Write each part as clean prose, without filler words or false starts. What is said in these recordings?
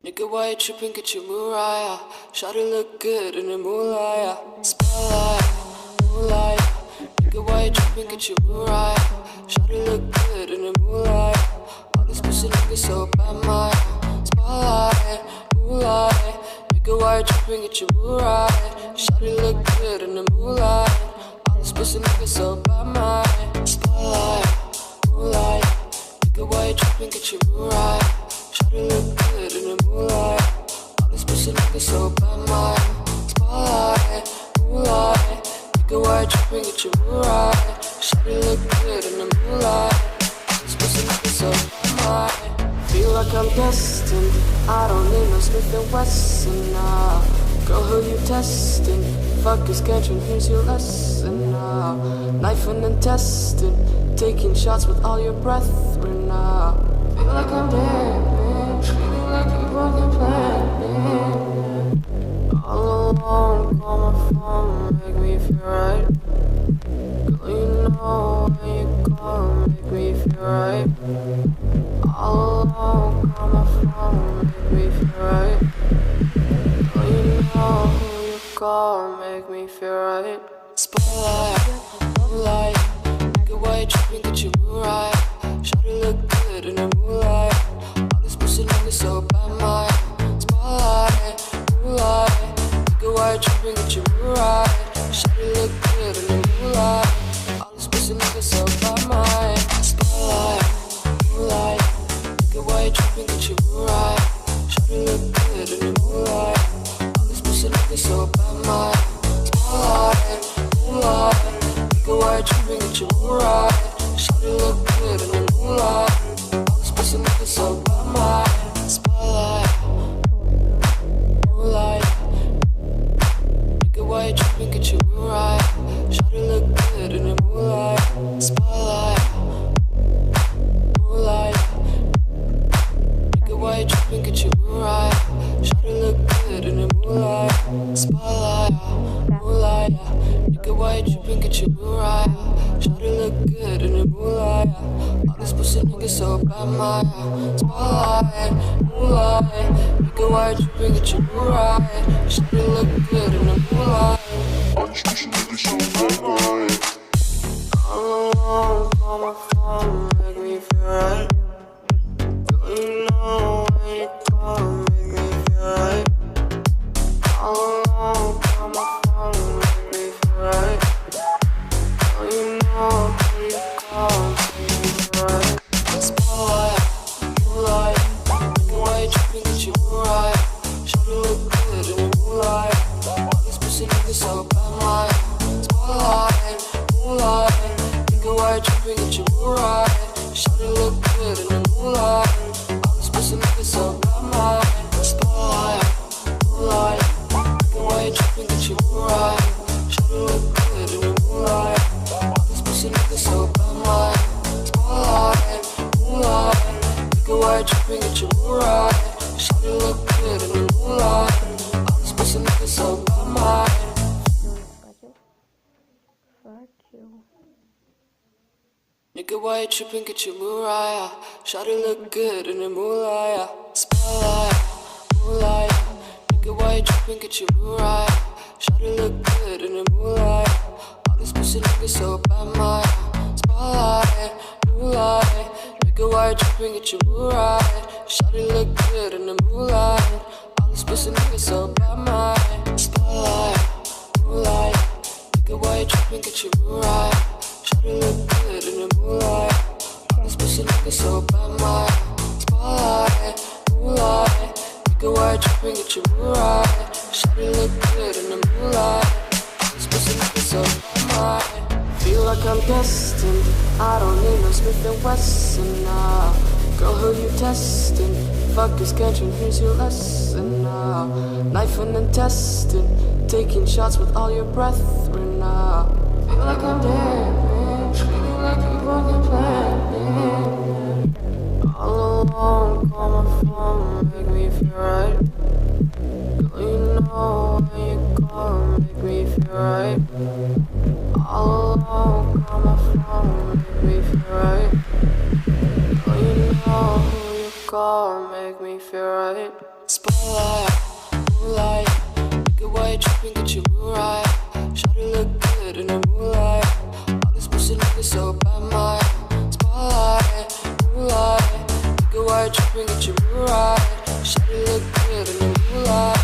Nigga, why you tripping? Get your Mariah. Shawty look good in the moonlight. Spotlight, moonlight. Nigga, why you tripping? Get your Mariah. Shawty look good in the moonlight. All these pussy niggas so bad, my spotlight, moonlight. Nigga, why you tripping? Get your Mariah. Shawty look good in the moonlight. All these pussy niggas so bad, my spotlight, moonlight. Nigga, why you tripping? Get your Mariah. Shawty look good in the moonlight. All these pussy niggas so bad, my spotlight, moonlight. Nigga, why you tripping? Get your Mariah. Shawty look good in the moonlight. All these pussy niggas so bad, my. Feel like I'm destined. I don't need no Smith and Wesson now. Girl, who you testing? Fuck is catching, here's your lesson now. Knife and intestine, taking shots with all your brethren now. Feel like I'm dead, man. Feeling like a broken planet. All alone, call my phone, make me feel right. Girl, you know when you call, make me feel right. All alone, call my phone, make me feel right. Girl, you know who you call, make me feel right. Spotlight, moonlight. Nigga, why you tripping? Get your Mariah. Shawty look good in the moonlight. All these pussy niggas so bad, my spotlight, moonlight. Nigga, why you tripping? Get your Mariah. Shawty look good in the moonlight. All these pussy niggas so bad, my spotlight, moonlight. Nigga, why you tripping? Get your Mariah. Shawty look good in the moonlight. All these pussy niggas so bad, my spotlight, moonlight. Nigga, why you tripping? Get your Mariah. Shawty look good in the moonlight. All these pussy niggas so bad, my spotlight, moonlight. Nigga, why you tripping? Get your Mariah. Shawty look good in the moonlight. Spotlight, moonlight. Nigga, why you tripping? Get your Mariah. Shawty look good in the moonlight. Spotlight, moonlight. Nigga, why you tripping? Get your Mariah. Shawty look good in the moonlight. All these pussy niggas so bad, my spotlight, moonlight. Nigga, why you tripping? Get your Mariah. Shawty look good in the moonlight. All these pussy niggas so bad, my. All alone, call my phone, make me feel right. Girl, you know when you call, make me feel right. All alone, call my phone, make me feel right. Girl, you know when you call, make me feel right. Spotlight, moonlight. Nigga, why you tripping? Get your Mariah. Shawty look good in the moonlight. All these pussy niggas so bad, my spotlight, moonlight. Nigga, why you tripping? Get your Mariah. Shawty look good in the moonlight. All these pussy niggas so bad, my spotlight, moonlight. Nigga, why you tripping? Get your Mariah. Shawty look good in the moonlight. All these pussy niggas so bad, my spotlight, moonlight. Nigga, why you tripping? Get your Mariah. Shawty look good in the moonlight. All these pussy niggas so bad, my. Nigga, why you tripping? Get your Mariah. Shawty look good in the moonlight. Spotlight, moonlight. Nigga, why you tripping? Get your Mariah. Shawty look good in the moonlight. All these pussy niggas so bad, my spotlight, moonlight. Nigga, why you tripping? Get your Mariah. Shawty look good in the moonlight. All these pussy niggas so bad, my spotlight, moonlight. Nigga, why you tripping? Get your Mariah. Shawty look good in the moonlight. All these pussy niggas so bad, my spotlight, moonlight. Nigga, why you tripping? Get your Mariah. Shawty look good in the moonlight. All these pussy niggas so bad, my. Feel like I'm destined. I don't need no Smith and Wesson now. Girl, who you testing? Fuck is catching, here's your lesson now. Knife and intestine, taking shots with all your brethren now. Feel like I'm dead, man. Feeling like a broken planet. All alone, call my phone, make me feel right. Girl, you know when you call, make me feel right. All alone, call my phone, make me feel right. Girl, you know who you call, make me feel right. Spotlight, moonlight. Nigga, why you tripping? Get your mood right. Shawty look good in the moonlight. All these pussy niggas so bad, my spotlight, moonlight. Nigga, why you tripping? Get your mood right. Shawty look good in the moonlight.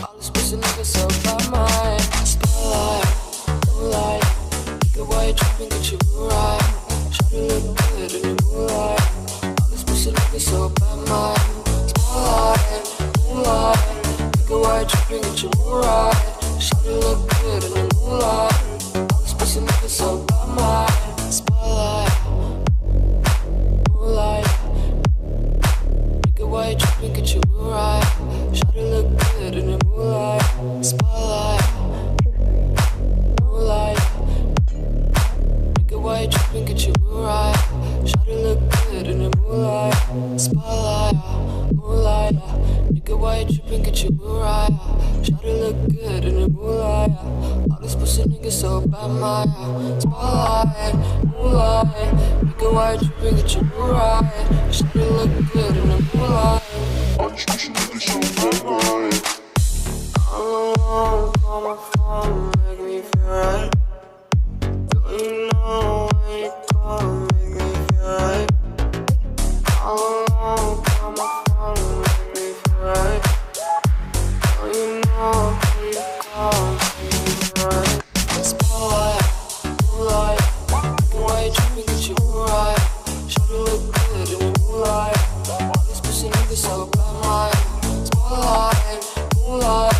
All these pussy niggas so bad, my spotlight, moonlight. Nigga, why you tripping? Get your mood right. Shawty look good in the moonlight. All these pussy niggas so bad, my spotlight, moonlight. Nigga, why you tripping? Get your mood right. Shawty look good in the moonlight. All these pussy niggas so bad, my spotlight, moonlight. Nigga, why you tripping? Get your mood right. Shawty look good in the moonlight. Spotlight, moonlight. Nigga, why you tripping? Get your mood right. Shawty look good in the moonlight. Spotlight, moonlight. Nigga, why you tripping? Get your mood right. Shawty look good in the moonlight. All these pussy niggas so bad, my spotlight, moonlight. Nigga, why you tripping? Get your mood right. Shawty look good in the moonlight. All these pussy niggas so bad, my. All alone, call my phone, make me feel right. Don't you know when you call, make me feel right. All alone, call my phone, make me feel right. Don't you know when you call, make me feel right. Spotlight, moonlight. Why you tripping? Get your mood right. Shawty look good in the moonlight. All these pussy niggas so bad, my spotlight, moonlight.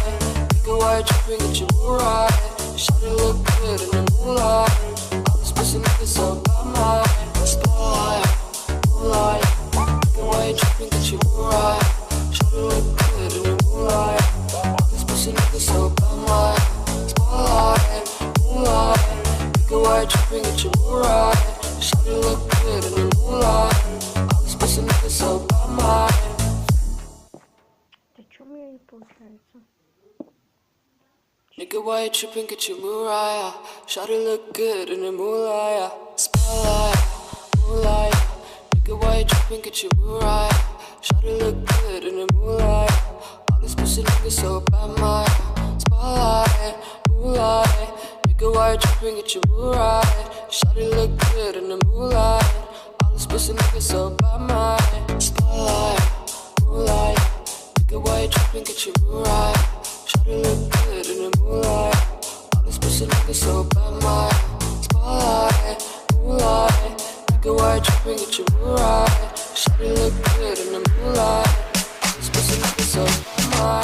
Nigga, why you tripping? Get your mood right. Shawty look good in the moonlight. All these pussy niggas so bad, my spotlight, moonlight. Nigga, why you tripping? Get your mood right. Shawty look good in the moonlight. All these pussy niggas so bad, my spotlight, moonlight. Nigga, why you tripping? Get your mood right. Shawty look good in the moonlight. All these pussy niggas so bad, my. Да чё у меня не получается? Nigga, why you tripping? Get your mood right. Shawty look good in the moonlight. Spotlight, moonlight. Nigga, why you tripping? Get your mood right. Shawty look good in the moonlight. All these pussy niggas so bad, my spotlight, moonlight. Nigga, why you tripping? Get your mood right. Shawty look good in the moonlight. All these pussy niggas so bad, my spotlight, moonlight. Nigga, why you tripping? Get your mood right. Shawty look good in the moonlight. All these pussy niggas so bad, my spotlight, moonlight. Nigga, why you tripping? Get your mood right. Shawty look good in the moonlight. All these pussy niggas so bad, my.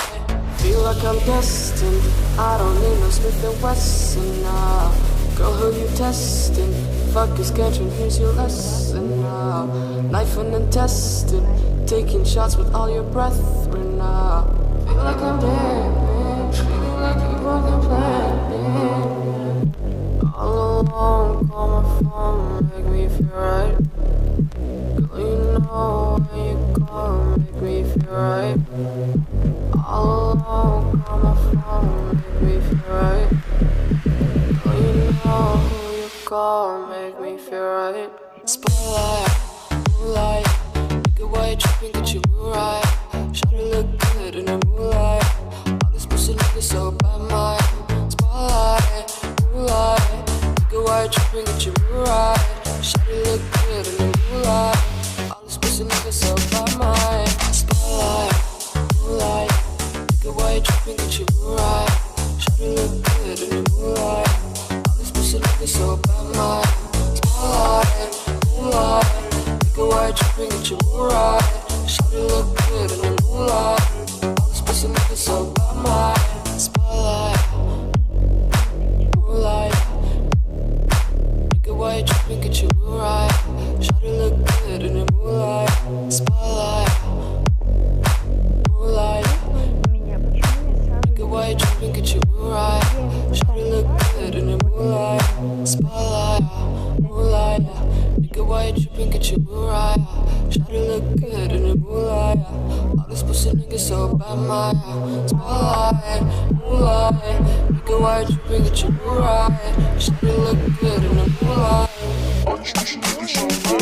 Feel like I'm destined. I don't need no Smith & Wesson now. Girl, who you testing? Fuck is catching, here's your lesson now. Knife and intestine, taking shots with all your brethren now. Feel like I'm dead, man. Feel like you fucking planned, man. All alone, call my phone, make me feel right. Girl, you know when you call, make me feel right. All alone, call my phone, make me feel right. Girl, you know who you call, make me feel right. Spotlight, moonlight. Nigga, why you tripping? Get your mood right. Shawty look good in the moonlight. All these pussy niggas so bad, my spotlight, moonlight. Nigga, why you tripping? Get your mood right. Shawty look good in the moonlight. All these pussy niggas so bad, my spotlight, moonlight. Nigga, why you tripping? Get your mood right. Shawty look good in the moonlight. All these pussy niggas so bad, my spotlight, moonlight. Nigga, why you tripping? Get your mood right. Shawty look good in the moonlight. All these pussy niggas so bad, my spotlight, moonlight. Nigga, why you tripping? Get your mood right. Shawty look good in the moonlight. Spotlight, moonlight. Меня почему я сразу Nigga, why you tripping? Get your mood right. Shawty look good in the moonlight. Spotlight, moonlight. Nigga, why you tripping? Get your mood right. Shawty look good in the moonlight. All these pussy niggas so bad, my spotlight, moonlight. Nigga, why you tripping? Get your mood right. Shawty look good in the moonlight. All these pussy niggas so bad.